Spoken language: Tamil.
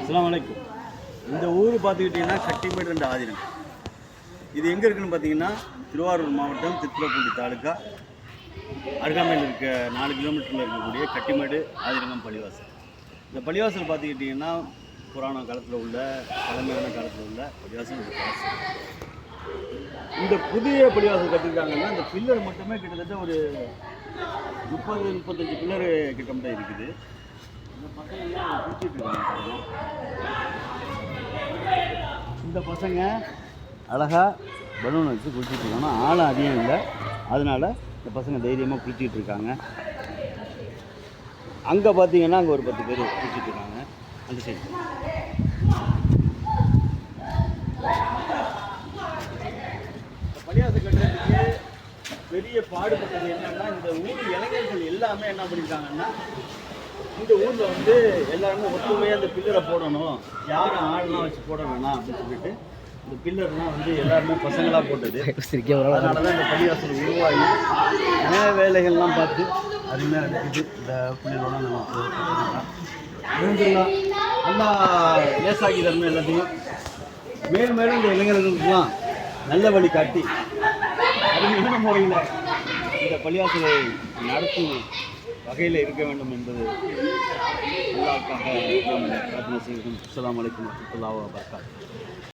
அஸ்ஸலாமு அலைக்கும். இந்த ஊர் பார்த்துக்கிட்டிங்கன்னா கட்டிமேடு ரெண்டு ஆதினம். இது எங்கே இருக்குதுன்னு பார்த்தீங்கன்னா திருவாரூர் மாவட்டம் திருத்துறைப்பூண்டி தாலுக்கா அருகாமையில் இருக்க 4 கிலோமீட்டரில் இருக்கக்கூடிய கட்டிமேடு ஆதிரங்கம் பள்ளிவாசல். இந்த பள்ளிவாசல் பார்த்துக்கிட்டிங்கன்னா புராண காலத்தில் உள்ள பழமையான காலத்தில் உள்ள பள்ளிவாசல். இந்த புதிய பள்ளிவாசல் கட்டியிருக்காங்கன்னா இந்த பில்லர் மட்டுமே கிட்டத்தட்ட ஒரு 30-35 பில்லரு கிட்டத்தட்ட இருக்குது. இந்த பசங்க குளிச்சுட்டு இருக்காங்க. இந்த பசங்க அழகாக பலூன் வச்சு குளிச்சுட்டு இருக்காங்க. ஆழம் அதிகம் இல்லை, அதனால் இந்த பசங்க தைரியமாக குளிச்சுட்டு இருக்காங்க. அங்கே பார்த்தீங்கன்னா அங்கே ஒரு 10 பேர் குளிச்சுட்டு இருக்காங்க. அந்த சைடு பள்ளிவாசல் கட்டுறதுக்கு பெரிய பாடுபட்டது என்னன்னா, இந்த ஊர் இளைஞர்கள் எல்லாமே என்ன பண்ணியிருக்காங்கன்னா, இந்த ஊரில் வந்து எல்லாருமே ஒற்றுமையாக இந்த பில்லரை போடணும், யாரும் ஆள்லாம் வச்சு போட வேணாம் அப்படின்னு சொல்லிட்டு இந்த பில்லர்லாம் வந்து எல்லாருமே பசங்களாக போட்டது. அதனால தான் இந்த பள்ளிவாசல் உருவாகி நிறைய வேலைகள்லாம் பார்த்து அருமையாக இருக்குது. இந்த பிள்ளைகளோட நம்ம நல்லா லேசாக்கி தரணும். எல்லாத்தையும் மேலும் மேலும் இந்த இளைஞர்களுக்கெல்லாம் நல்ல வழி காட்டி அருமையான முறையில் இந்த பள்ளிவாசலை நடத்தும் வகையில் இருக்க வேண்டும் என்பது அல்லாஹ்வுக்காக பிரார்த்தனை செய்கிறோம். அஸ்ஸலாமு அலைக்கும் வரஹ்மத்துல்லாஹி வபரகாத்துஹு.